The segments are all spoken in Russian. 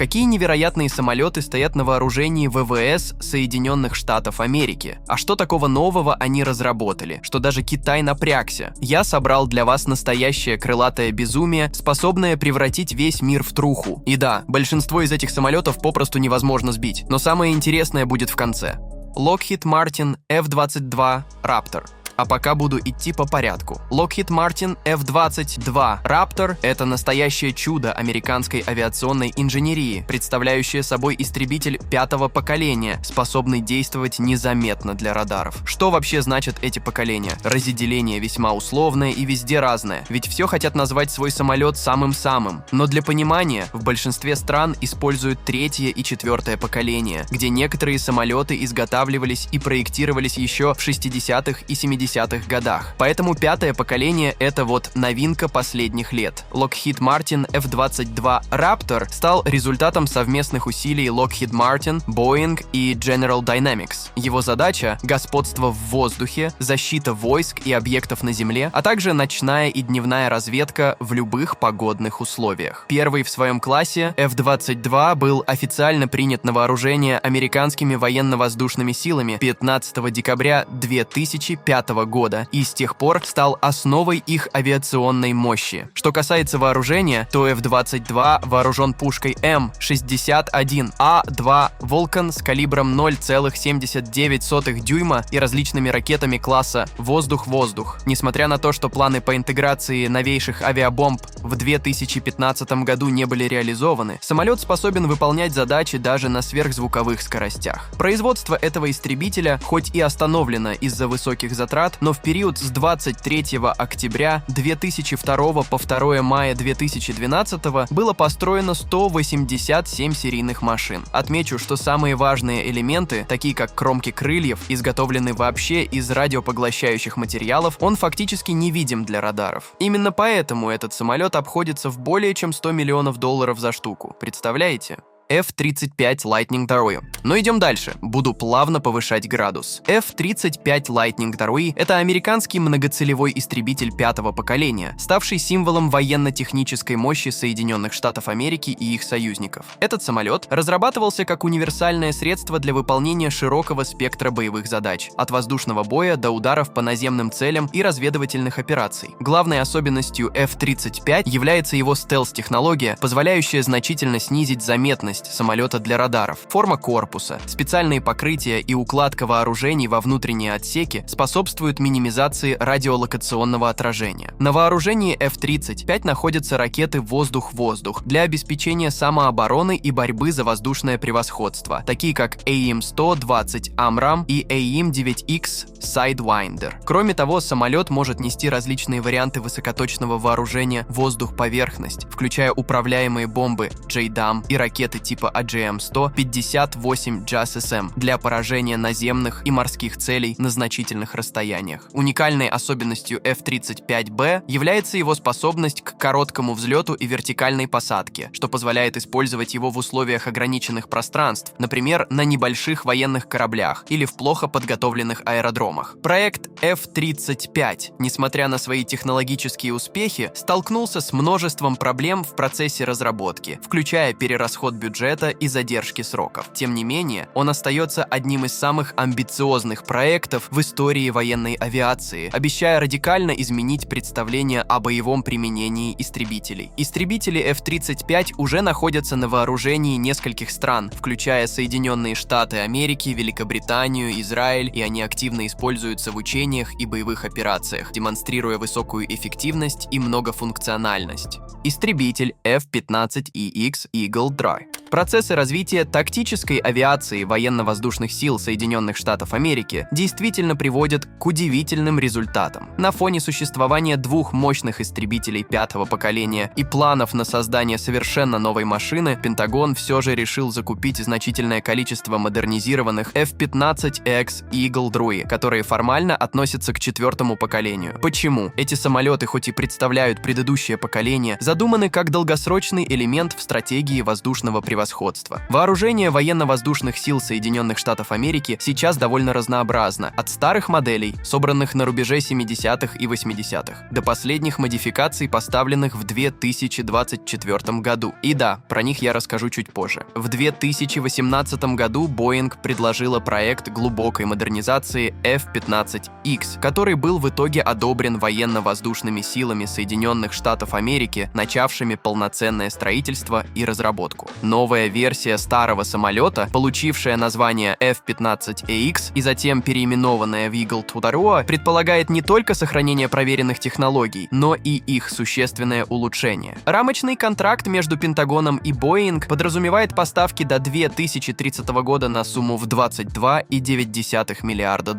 Какие невероятные самолеты стоят на вооружении ВВС Соединенных Штатов Америки? А что такого нового они разработали, что даже Китай напрягся? Я собрал для вас настоящее крылатое безумие, способное превратить весь мир в труху. И да, большинство из этих самолетов попросту невозможно сбить, но самое интересное будет в конце. Lockheed Martin F-22 Raptor. А пока буду идти по порядку. Lockheed Martin F-22 Raptor — это настоящее чудо американской авиационной инженерии, представляющее собой истребитель 5-го поколения, способный действовать незаметно для радаров. Что вообще значат эти поколения? Разделение весьма условное и везде разное, ведь все хотят назвать свой самолет самым-самым. Но для понимания, в большинстве стран используют 3-е и 4-е поколение, где некоторые самолеты изготавливались и проектировались еще в 60-х и 70-х годах. Поэтому 5-е поколение — это вот новинка последних лет. Lockheed Martin F-22 Raptor стал результатом совместных усилий Lockheed Martin, Boeing и General Dynamics. Его задача — господство в воздухе, защита войск и объектов на земле, а также ночная и дневная разведка в любых погодных условиях. Первый в своем классе F-22 был официально принят на вооружение американскими военно-воздушными силами 15 декабря 2005 года и с тех пор стал основой их авиационной мощи. Что касается вооружения, то F-22 вооружен пушкой М61А2 Vulcan с калибром 0,79 дюйма и различными ракетами класса «Воздух-воздух». Несмотря на то, что планы по интеграции новейших авиабомб в 2015 году не были реализованы, самолет способен выполнять задачи даже на сверхзвуковых скоростях. Производство этого истребителя хоть и остановлено из-за высоких затрат, но в период с 23 октября 2002 по 2 мая 2012 было построено 187 серийных машин. Отмечу, что самые важные элементы, такие как кромки крыльев, изготовлены вообще из радиопоглощающих материалов, он фактически невидим для радаров. Именно поэтому этот самолет обходится в более чем $100 миллионов за штуку. Представляете? F-35 Lightning II. Но идем дальше. Буду плавно повышать градус. F-35 Lightning II — это американский многоцелевой истребитель 5-го поколения, ставший символом военно-технической мощи Соединенных Штатов Америки и их союзников. Этот самолет разрабатывался как универсальное средство для выполнения широкого спектра боевых задач, от воздушного боя до ударов по наземным целям и разведывательных операций. Главной особенностью F-35 является его стелс-технология, позволяющая значительно снизить заметность самолета для радаров. Форма корпуса, специальные покрытия и укладка вооружений во внутренние отсеки способствуют минимизации радиолокационного отражения. На вооружении F-35 находятся ракеты «Воздух-воздух» для обеспечения самообороны и борьбы за воздушное превосходство, такие как AIM-120 AMRAAM и AIM-9X Sidewinder. Кроме того, самолет может нести различные варианты высокоточного вооружения «Воздух-поверхность», включая управляемые бомбы JDAM и ракеты типа AGM-100-58 JASSM для поражения наземных и морских целей на значительных расстояниях. Уникальной особенностью F-35B является его способность к короткому взлету и вертикальной посадке, что позволяет использовать его в условиях ограниченных пространств, например, на небольших военных кораблях или в плохо подготовленных аэродромах. Проект F-35, несмотря на свои технологические успехи, столкнулся с множеством проблем в процессе разработки, включая перерасход бюджета и задержки сроков. Тем не менее, он остается одним из самых амбициозных проектов в истории военной авиации, обещая радикально изменить представление о боевом применении истребителей. Истребители F-35 уже находятся на вооружении нескольких стран, включая Соединенные Штаты Америки, Великобританию, Израиль, и они активно используются в учениях и боевых операциях, демонстрируя высокую эффективность и многофункциональность. Истребитель F-15EX Eagle Dry. Процессы развития тактической авиации военно-воздушных сил Соединенных Штатов Америки действительно приводят к удивительным результатам. На фоне существования двух мощных истребителей 5-го поколения и планов на создание совершенно новой машины, Пентагон все же решил закупить значительное количество модернизированных F-15X Eagle Dry, которые формально относятся к 4-му поколению. Почему? Эти самолеты, хоть и представляют предыдущее поколение, задуманы как долгосрочный элемент в стратегии воздушного превосходства превосходства. Вооружение военно-воздушных сил Соединенных Штатов Америки сейчас довольно разнообразно, от старых моделей, собранных на рубеже 70-х и 80-х, до последних модификаций, поставленных в 2024 году. И да, про них я расскажу чуть позже. В 2018 году Boeing предложила проект глубокой модернизации F-15X, который был в итоге одобрен военно-воздушными силами Соединенных Штатов Америки, начавшими полноценное строительство и разработку. Новая версия старого самолета, получившая название F-15AX и затем переименованная в Eagle 2, предполагает не только сохранение проверенных технологий, но и их существенное улучшение. Рамочный контракт между Пентагоном и Boeing подразумевает поставки до 2030 года на сумму в $22,9 миллиарда.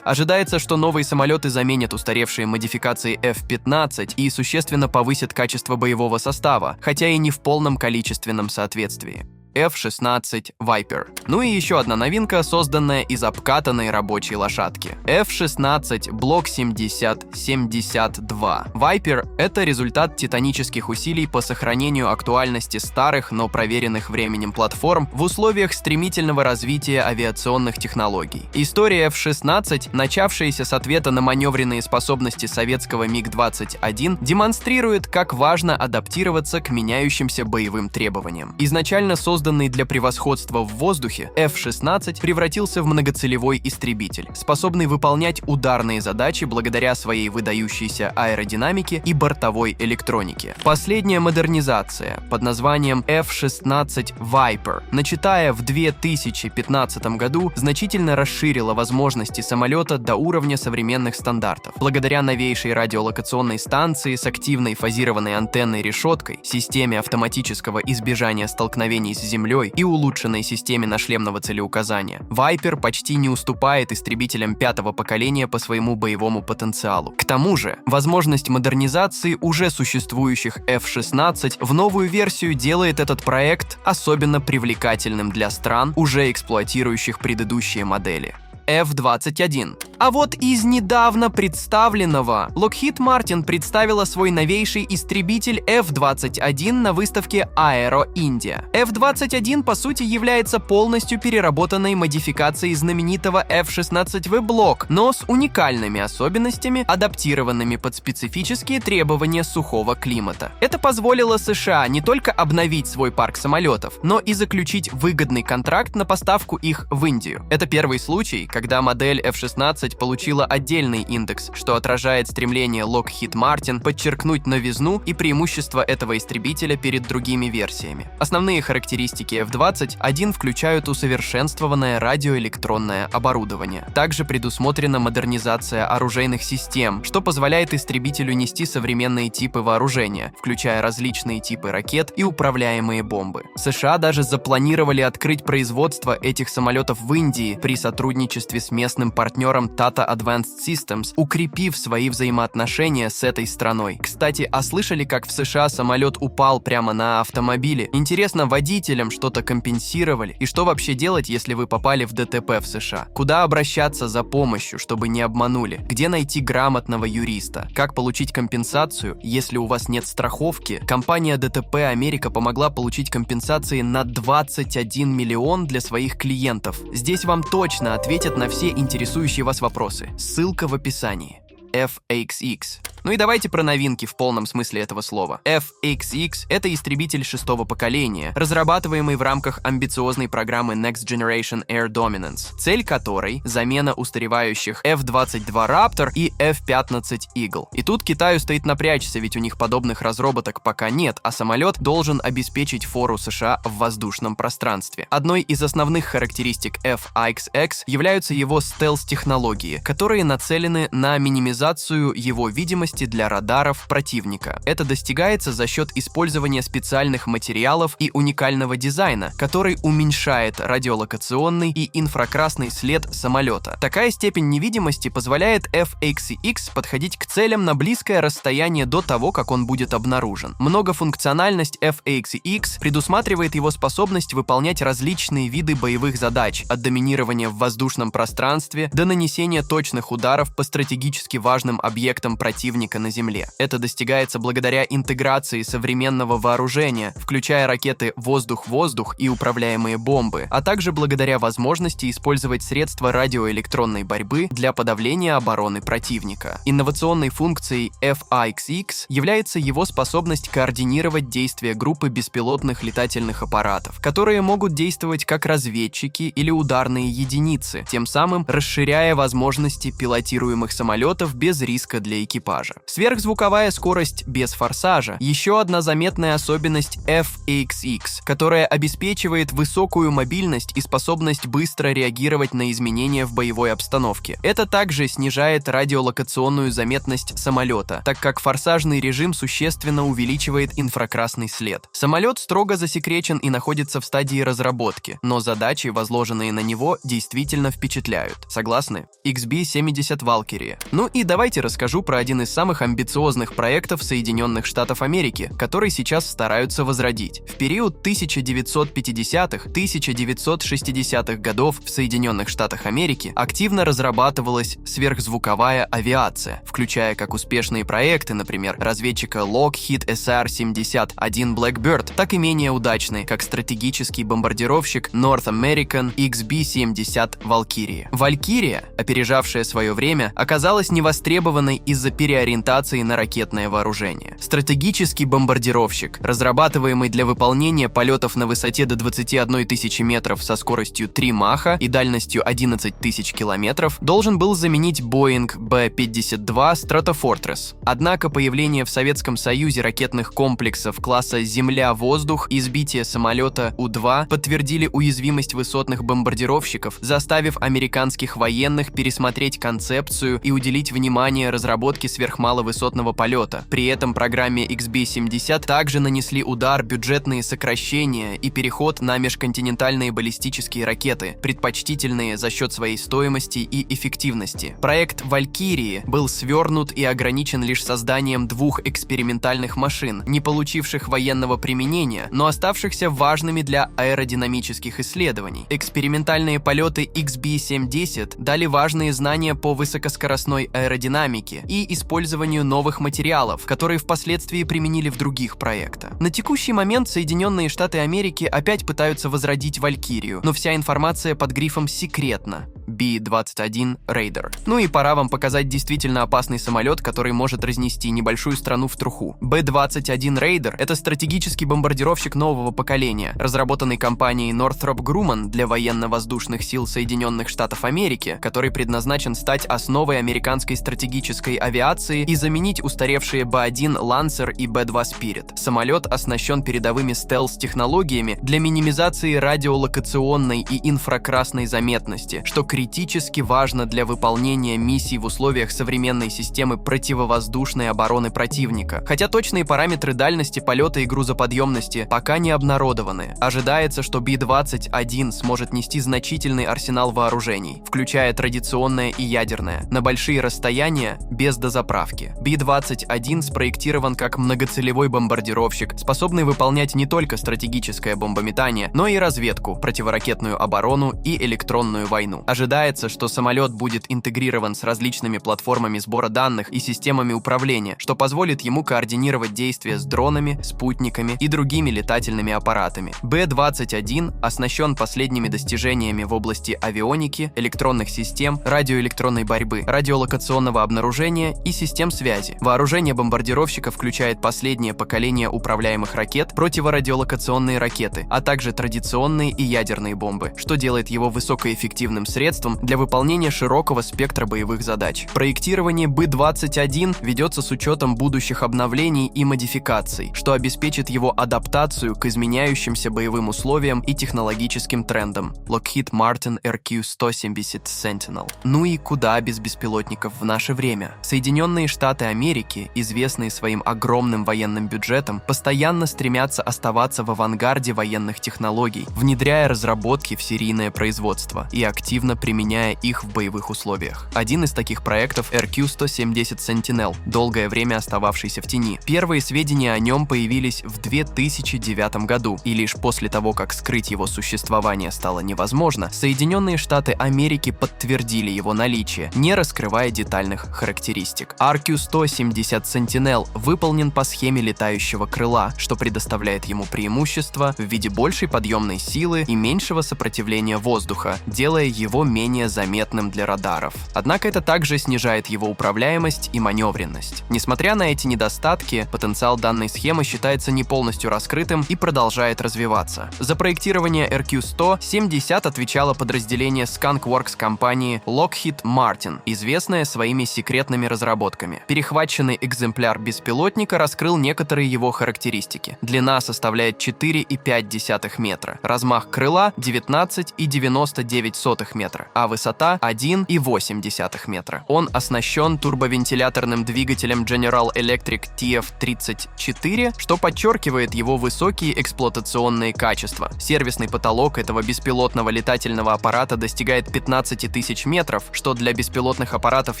Ожидается, что новые самолеты заменят устаревшие модификации F-15 и существенно повысят качество боевого состава, хотя и не в полном количественном соответствии. F-16 Viper. Ну и еще одна новинка, созданная из обкатанной рабочей лошадки. F-16 Block 7072. Viper — это результат титанических усилий по сохранению актуальности старых, но проверенных временем платформ в условиях стремительного развития авиационных технологий. История F-16, начавшаяся с ответа на маневренные способности советского МиГ-21, демонстрирует, как важно адаптироваться к меняющимся боевым требованиям. Изначально созданный для превосходства в воздухе, F-16 превратился в многоцелевой истребитель, способный выполнять ударные задачи благодаря своей выдающейся аэродинамике и бортовой электронике. Последняя модернизация под названием F-16 Viper, начатая в 2015 году, значительно расширила возможности самолета до уровня современных стандартов. Благодаря новейшей радиолокационной станции с активной фазированной антенной решеткой, системе автоматического избежания столкновений с землей и улучшенной системе нашлемного целеуказания, Viper почти не уступает истребителям пятого поколения по своему боевому потенциалу. К тому же, возможность модернизации уже существующих F-16 в новую версию делает этот проект особенно привлекательным для стран, уже эксплуатирующих предыдущие модели. F-21. А вот из недавно представленного Lockheed Martin представила свой новейший истребитель F-21 на выставке Aero India. F-21 по сути является полностью переработанной модификацией знаменитого F-16V Block, но с уникальными особенностями, адаптированными под специфические требования сухого климата. Это позволило США не только обновить свой парк самолетов, но и заключить выгодный контракт на поставку их в Индию. Это первый случай, когда модель F-16 получила отдельный индекс, что отражает стремление Lockheed Martin подчеркнуть новизну и преимущество этого истребителя перед другими версиями. Основные характеристики F-21 включают усовершенствованное радиоэлектронное оборудование. Также предусмотрена модернизация оружейных систем, что позволяет истребителю нести современные типы вооружения, включая различные типы ракет и управляемые бомбы. США даже запланировали открыть производство этих самолетов в Индии при сотрудничестве с местным партнером Tata Advanced Systems, укрепив свои взаимоотношения с этой страной. Кстати, а слышали, как в США самолет упал прямо на автомобиле? Интересно, водителям что-то компенсировали? И что вообще делать, если вы попали в ДТП в США? Куда обращаться за помощью, чтобы не обманули? Где найти грамотного юриста? Как получить компенсацию, если у вас нет страховки? Компания ДТП Америка помогла получить компенсации на 21 миллион для своих клиентов. Здесь вам точно ответят на все интересующие вас вопросы. Ссылка в описании. FXX. Ну и давайте про новинки в полном смысле этого слова. FXX — это истребитель шестого поколения, разрабатываемый в рамках амбициозной программы Next Generation Air Dominance, цель которой — замена устаревающих F-22 Raptor и F-15 Eagle. И тут Китаю стоит напрячься, ведь у них подобных разработок пока нет, а самолет должен обеспечить фору США в воздушном пространстве. Одной из основных характеристик FXX являются его стелс-технологии, которые нацелены на минимизацию его видимости для радаров противника. Это достигается за счет использования специальных материалов и уникального дизайна, который уменьшает радиолокационный и инфракрасный след самолета. Такая степень невидимости позволяет FXX подходить к целям на близкое расстояние до того, как он будет обнаружен. Многофункциональность FXX предусматривает его способность выполнять различные виды боевых задач, от доминирования в воздушном пространстве до нанесения точных ударов по стратегически важным объектам противника противника на земле. Это достигается благодаря интеграции современного вооружения, включая ракеты «Воздух-воздух» и управляемые бомбы, а также благодаря возможности использовать средства радиоэлектронной борьбы для подавления обороны противника. Инновационной функцией FAXX является его способность координировать действия группы беспилотных летательных аппаратов, которые могут действовать как разведчики или ударные единицы, тем самым расширяя возможности пилотируемых самолетов без риска для экипажа. Сверхзвуковая скорость без форсажа – еще одна заметная особенность FAXX, которая обеспечивает высокую мобильность и способность быстро реагировать на изменения в боевой обстановке. Это также снижает радиолокационную заметность самолета, так как форсажный режим существенно увеличивает инфракрасный след. Самолет строго засекречен и находится в стадии разработки, но задачи, возложенные на него, действительно впечатляют. Согласны? XB-70 Valkyrie. Ну и давайте расскажу про один из самых амбициозных проектов Соединенных Штатов Америки, который сейчас стараются возродить. В период 1950-1960-х годов в Соединенных Штатах Америки активно разрабатывалась сверхзвуковая авиация, включая как успешные проекты, например, разведчика Lockheed SR-71 Blackbird, так и менее удачные, как стратегический бомбардировщик North American XB-70 Valkyrie. Valkyrie, опережавшая свое время, оказалась невостребованной из-за переориентации на ракетное вооружение. Стратегический бомбардировщик, разрабатываемый для выполнения полетов на высоте до 21 тысячи метров со скоростью 3 Маха и дальностью 11 тысяч километров, должен был заменить Boeing B-52 Stratofortress. Однако появление в Советском Союзе ракетных комплексов класса «Земля-воздух» и сбитие самолета У-2 подтвердили уязвимость высотных бомбардировщиков, заставив американских военных пересмотреть концепцию и уделить внимание разработке сверхмаловысотного полета. При этом программе XB-70 также нанесли удар бюджетные сокращения и переход на межконтинентальные баллистические ракеты, предпочтительные за счет своей стоимости и эффективности. Проект Valkyrie был свернут и ограничен лишь созданием 2 экспериментальных машин, не получивших военного применения, но оставшихся важными для аэродинамических исследований. Экспериментальные полеты XB-70 дали важные знания по высокоскоростной аэродинамике и использованию новых материалов, которые впоследствии применили в других проектах. На текущий момент Соединенные Штаты Америки опять пытаются возродить Валькирию, но вся информация под грифом «секретно». B-21 Raider. Ну и пора вам показать действительно опасный самолет, который может разнести небольшую страну в труху. B-21 Raider — это стратегический бомбардировщик нового поколения, разработанный компанией Northrop Grumman для военно-воздушных сил Соединенных Штатов Америки, который предназначен стать основой американской стратегической авиации и заменить устаревшие B-1 Lancer и B-2 Spirit. Самолет оснащен передовыми стелс-технологиями для минимизации радиолокационной и инфракрасной заметности, что критически важно для выполнения миссий в условиях современной системы противовоздушной обороны противника. Хотя точные параметры дальности полета и грузоподъемности пока не обнародованы. Ожидается, что B-21 сможет нести значительный арсенал вооружений, включая традиционное и ядерное, на большие расстояния без дозаправки. B-21 спроектирован как многоцелевой бомбардировщик, способный выполнять не только стратегическое бомбометание, но и разведку, противоракетную оборону и электронную войну. Ожидается, что самолет будет интегрирован с различными платформами сбора данных и системами управления, что позволит ему координировать действия с дронами, спутниками и другими летательными аппаратами. B-21 оснащен последними достижениями в области авионики, электронных систем, радиоэлектронной борьбы, радиолокационного обнаружения и систем связи. Вооружение бомбардировщика включает последнее поколение управляемых ракет, противорадиолокационные ракеты, а также традиционные и ядерные бомбы, что делает его высокоэффективным средством для выполнения широкого спектра боевых задач. Проектирование B-21 ведется с учетом будущих обновлений и модификаций, что обеспечит его адаптацию к изменяющимся боевым условиям и технологическим трендам. Lockheed Martin RQ-170 Sentinel. Ну и куда без беспилотников в наше время? Соединенные Штаты Америки, известные своим огромным военным бюджетом, постоянно стремятся оставаться в авангарде военных технологий, внедряя разработки в серийное производство и активно применяя их в боевых условиях. Один из таких проектов — RQ-170 Sentinel, долгое время остававшийся в тени. Первые сведения о нем появились в 2009 году, и лишь после того, как скрыть его существование стало невозможно, Соединенные Штаты Америки подтвердили его наличие, не раскрывая детальных характеристик. RQ-170 Sentinel выполнен по схеме летающего крыла, что предоставляет ему преимущество в виде большей подъемной силы и меньшего сопротивления воздуха, делая его менее заметным для радаров. Однако это также снижает его управляемость и маневренность. Несмотря на эти недостатки, потенциал данной схемы считается не полностью раскрытым и продолжает развиваться. За проектирование RQ-170 отвечало подразделение Skunk Works компании Lockheed Martin, известное своими секретными разработками. Перехваченный экземпляр беспилотника раскрыл некоторые его характеристики. Длина составляет 4,5 метра, размах крыла 19,99 метра, а высота 1,8 метра. Он оснащен турбовентиляторным двигателем General Electric TF-34, что подчеркивает его высокие эксплуатационные качества. Сервисный потолок этого беспилотного летательного аппарата достигает 15 тысяч метров, что для беспилотных аппаратов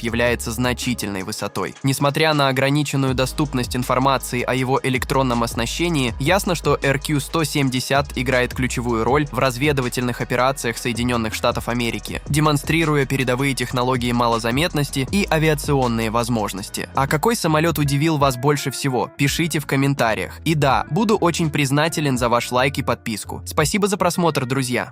является значительной высотой. Несмотря на ограниченную доступность информации о его электронном оснащении, ясно, что RQ-170 играет ключевую роль в разведывательных операциях Соединенных Штатов Америки, демонстрируя передовые технологии малозаметности и авиационные возможности. А какой самолет удивил вас больше всего? Пишите в комментариях. И да, буду очень признателен за ваш лайк и подписку. Спасибо за просмотр, друзья!